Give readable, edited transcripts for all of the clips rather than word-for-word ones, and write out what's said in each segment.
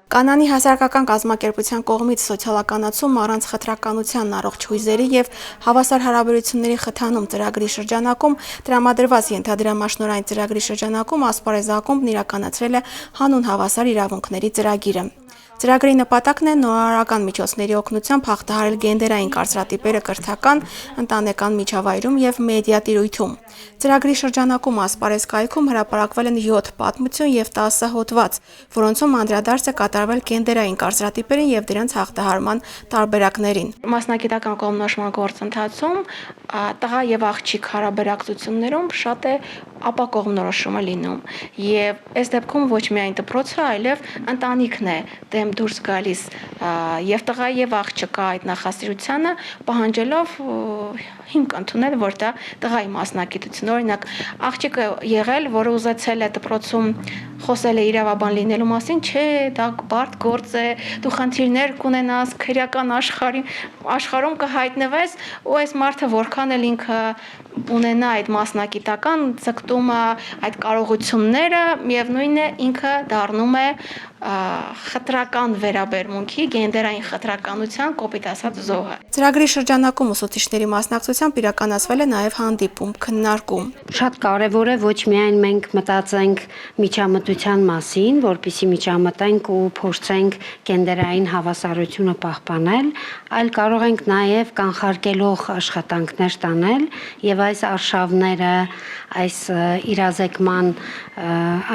Կանանի հասարակական կազմակերպության կողմից սոցիալականացում առանց խտրականության առողջ հույզերի և հավասար հարաբերությունների խթանում ծրագրի շրջանակում տրամադրված ենթադրամաշնորհային ծրագրի շրջանակում ասպարեզ ակումբն իրականացրել է հանուն հավասար իրավունքների ծրագիրը։ Ծրագրի նպատակն է նորարարական միջոցների օգնությամբ հաղթահարել գենդերային կարծրատիպերը կրթական, ընտանեկան միջավայրում և մեդիա տիրույթում։ Ծրագրի շրջանակում ասպարեզ կայքում հրապարակվել են 7 պատմություն և 10 հոդված, որոնցում անդրադարձ է կատարվել գենդերային կարծրատիպերին և դրանց հաղթահարման տարբերակներին։ Մասնագիտական կողմնորոշման գործընթացում տղա և աղջիկ հարաբերակցություններում շատ է ապա կողմնորոշումը լինում, եւ այս դեպքում ոչ միայն դպրոցը, այլև ընտանիքն է դեմ դուրս գալիս եւ տղա եւ աղջկա այդ նախասիրությանը պահանջելով հիմք ընդունել, որ դա տղայի մասնագիտություն։ Օրինակ, աղջիկը եղել, որը ուզեցել է դպրոցում խոսել է իրավաբան լինելու մասին, չէ, դա բարդ գործ է, դու խնդիրներ կունենաս քրեական աշխարհում կհայտնվես, ու այս մարդը որքան էլ ինքը ունենա այդ մասնագիտական ձգտումը, այդ կարողությունները, միևնույն է ինքը դառնում է խտրական վերաբերմունքի, գենդերային խտրականության կոպիտ ասած զոհը։ Ծրագրի շրջանակում ուսուցիչների մասնակցությամբ իրականացվել է նաև հանդիպում, քննարկում։ Շատ կարևոր է ոչ միայն մենք մտածենք միջամտության մասին, որպեսզի միջամտենք ու փորձենք գենդերային հավասարությունը պահպանել, այլ կարող ենք նաև կանխարգելող աշխատանքներ տանել եւ այս արշավները, այս իրազեկման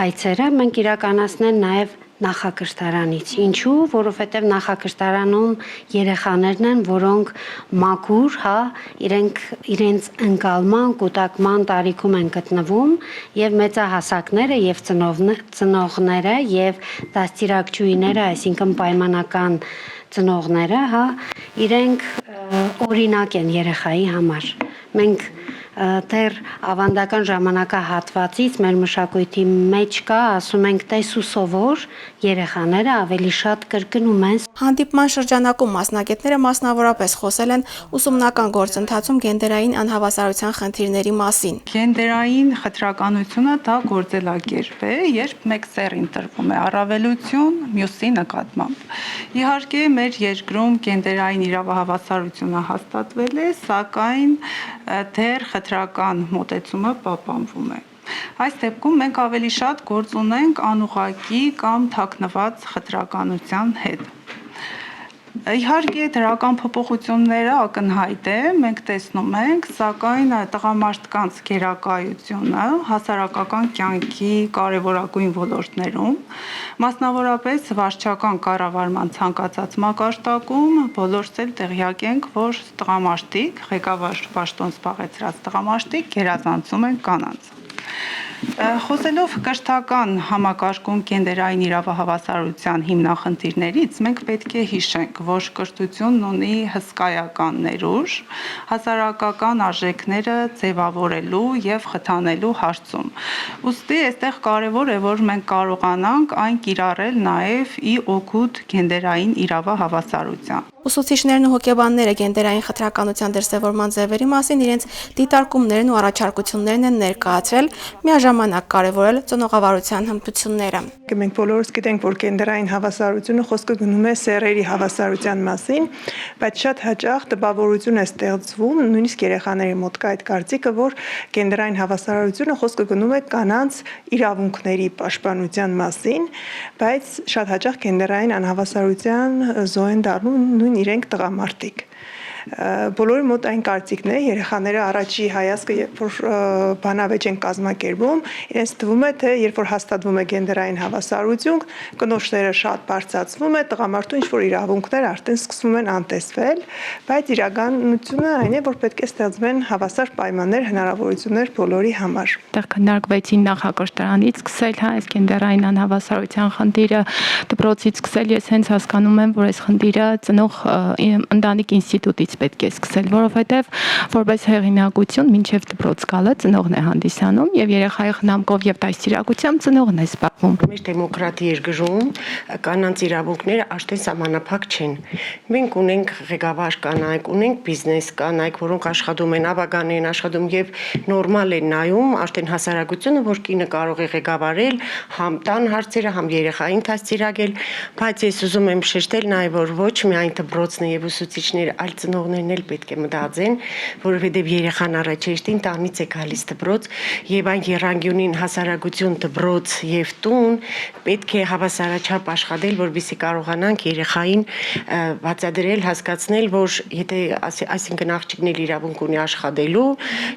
այցերը մենք իրականացնել նաև նախակրթարանից։ Ինչու? Որովհետև նախակրթարանում երեխաներն են, որոնք մաքուր, իրենց ընկալման, կուտակման տարիքում են գտնվում եւ մեծահասակները եւ ծնողները եւ դաստիարակչուհիները, այսինքն պայմանական ծնողները, իրենք օրինակ են երեխայի համար։ Մենք դեռ ավանդական ժամանակահատվածից մեր մշակույթի մեջ կա, ասում ենք տես ու սովոր, երեխաները ավելի շատ կրկնում են։ Հանդիպման շրջանակում մասնագետները մասնավորապես խոսել են ուսումնական գործընթացում գենդերային անհավասարության խնդիրների մասին։ Գենդերային խտրականությունը դա գործելակերպ է, երբ մեկ սեռին տրվում է առավելություն մյուսի նկատմամբ։ Իհարկե, մեր երկրում գենդերային իրավահավասարությունը հաստատվել է, սակայն դեռ խտրական մոտեցումը պահպանվում է։ Այս դեպքում մենք ավելի շատ գործ ունենք անուղղակի կամ թաքնված խտրականության հետ։ Իհարկե, դրական փոփոխությունները ակնհայտ է, մենք տեսնում ենք, սակայն տղամարդկանց գերակայությունը հասարակական կյանքի կարևորագույն ոլորտներում, մասնավորապես վարչական կառավարման ցանկացած մակարդակում, բոլորս էլ տեղյակ ենք, որ տղամարդիկ, ղեկավար պաշտոն զբաղեցրած տղամարդիկ գերազանցում են կանանց։ Խոսելով կրթական համակարգում գենդերային իրավահավասարության հիմնախնդիրներից, մենք պետք է հիշենք, որ կրթությունն ունի հսկայական ներուժ հասարակական արժեքները ձևավորելու եւ խթանելու հարցում։ Ուստի այստեղ կարևոր է, որ մենք կարողանանք այն կիրառել նաեւ ի օգուտ գենդերային իրավահավասարության։ Ուսուցիչներն ու հոգեբանները գենդերային խտրականության դրսևորման ձևերի մասին իրենց դիտարկումներն ու առաջարկություններն են ներկայացրել, միաժամանակ կարևորել ծնողավարության հմտությունները։ Մենք բոլորս գիտենք, որ գենդերային հավասարությունը խոսքը գնում է սեռերի հավասարության մասին, բայց շատ հաճախ տպավորություն է ստեղծվում, նույնիսկ երեխաների մոտ կա այդ կարծիքը, որ գենդերային հավասարությունը խոսքը գնում է կանանց իրավունքների պաշտպանության մասին, բայց շատ հաճախ գենդերային անհավասարության զոհ են դառնում նույն իրենք տղամարդիկ։ Բոլորի մոտ այն կարծիքն է, երեխաները առաջի հայացքը, երբ որ բանավեճ են կազմակերպում, իրենց թվում է, թե երբ որ հաստատվում է գենդերային հավասարություն, կնոջները շատ բարձրացվում է, տղամարդու ինչ-որ իրավունքներ արդեն սկսվում են անտեսվել, բայց իրականությունը այն է, որ պետք է ստեղծվեն հավասար պայմաններ, հնարավորություններ բոլորի համար։ Այդտեղ քննարկվեցին նախակրթարանից սկսել, այս գենդերային անհավասարության խնդիրը դպրոցից սկսել, ես հենց հասկանում եմ, որ այս խնդիրը ծնող ընտանիք ինստիտուտից դրանից պետք է սկսել, որովհետև որպես հեղինակություն մինչև դպրոց գալը ծնողն է հանդիսանում եւ երեխայի խնամքով եւ դաստիարակությամբ ծնողն է զբաղվում։ Մեր դեմոկրատի երկրում կանանց իրավունքները աշտեն սահմանափակ չեն։ Մենք ունենք ղեկավար կանայք, ունենք բիզնես կանայք, որոնք աշխատում են, ավագան են աշխատում եւ նորմալ են նայում աշտեն հասարակությունը, որ կինը կարող է ղեկավարել համ տան հարցերը, համ երեխային դաստիարակել, բայց ես ուզում եմ շեշտել նաեւ, որ ոչ միայն դպրոցն եւ ուսուցիչները, այլ ծնողներն էլ պետք է մտածեն, որովհետեւ երեխան առաջեշտին տանից է գալիս դպրոց եւ այն երանգյունին հասարակություն դպրոց եւ տուն պետք է հավասարաչափ աշխատել, որովհետեւ կարողանանք երեխային բացատրել, հասկացնել, որ եթե այսինքն աղջիկն էլ իրավունք ունի աշխատելու,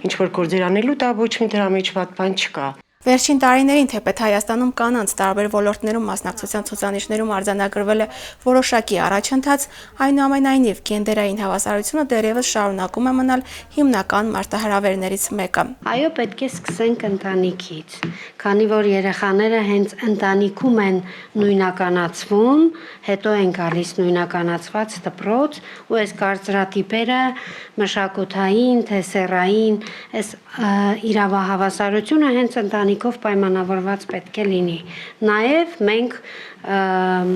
ինչ որ գործեր անելու, դա ոչ մի դրա մեջ վատ բան չկա։ Վերջին տարիներին թեպետ Հայաստանում կանանց տարբեր ոլորտներում մասնակցության ցուցանիշներում արձանագրվել է որոշակի առաջընթաց, այնուամենայնիվ գենդերային հավասարությունը դեռևս շարունակում է մնալ հիմնական մարտահրավերներից մեկը։ Այո, պետք է սկսենք ընտանիքից, քանի որ երեխաները հենց ընտանիքում են նույնականացվում, հետո են գալիս նույնականացված դպրոց, ու այս կարծրատիպերը մշակութային, թե սեռային, այս իրավահավասարությունը հենց ընտանիքով պայմանավորված պետք է լինի։ Նաև մենք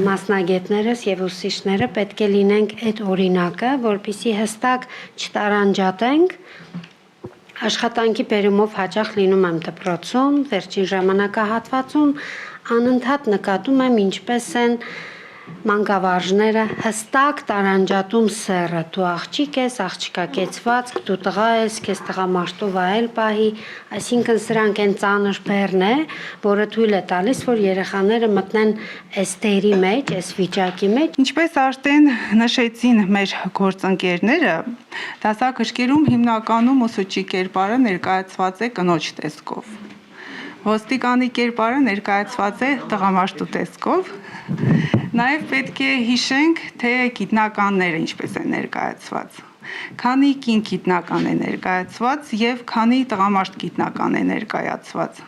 մասնագետներս եւ ուսուցիչները պետք է լինենք այդ օրինակը, որպեսզի հստակ չտարանջատենք։ Աշխատանքի բերումով հաճախ լինում եմ դպրոցում, վերջին ժամանակահատվածում անընդհատ նկատում եմ ինչպես են մանկավարժները հստակ տարանջատում սեռը, դու աղջիկ ես, աղջիկա կեցվածք, դու տղա ես, քեզ տղամարդու վայել պահի, այսինքն սրանք են ծանր բեռն է, որը թույլ է տալիս, որ երեխաները մտնեն այս դերի մեջ, այս վիճակի մեջ։ Ինչպես արդեն նշեցին մեր գործընկերները, դասագրքերում հիմնականում ուսուցչի կերպարը ներկայացված է կնոջ տեսքով։ Ոստիկանի կերպարը ներկայացված է տղամարդու տեսքով։ Նաև պետք է հիշենք, թե գիտնականները ինչպես են ներկայացված։ Քանի կին գիտնական է ներկայացված եւ քանի տղամարդ գիտնական է ներկայացված։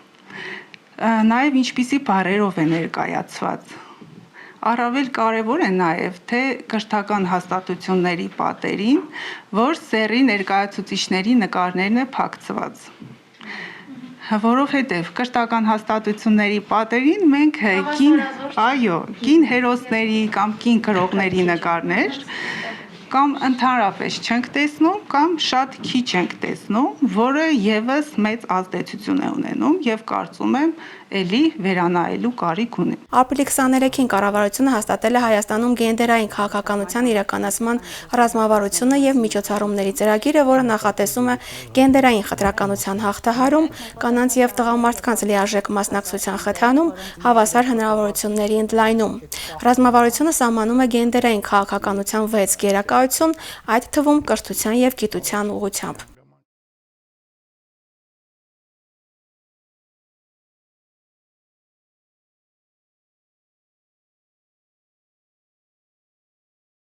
Նաև ինչպիսի բառերով է ներկայացված։ Առավել կարևոր է նաև, թե կրթական հաստատությունների պատերին, որ սեռի ներկայացուցիչների նկարներն է փակցված։ Որովհետև կրթական հաստատությունների պատերին մենք կին հերոսների կամ կին գրողների նկարներ կամ ընդհանրապես չենք տեսնում կամ շատ քիչ ենք տեսնում, որը եւս մեծ ազդեցություն է ունենում եւ կարծում եմ էլի վերանայելու կարիք ունի։ Ապրիլի 23-ին կառավարությունը հաստատել է Հայաստանում գենդերային քաղաքականության իրականացման ռազմավարությունը եւ միջոցառումների ծրագիրը, որը նախատեսում է գենդերային խտրականության հաղթահարում, կանանց եւ տղամարդկանց լիարժեք մասնակցության խթանում, հավասար հնարավորությունների ընդլայնում։ Ռազմավարությունը սահմանում է գենդերային քաղաքականության 6 գերակայություն, այդ թվում կրթության եւ գիտության ուղղությամբ։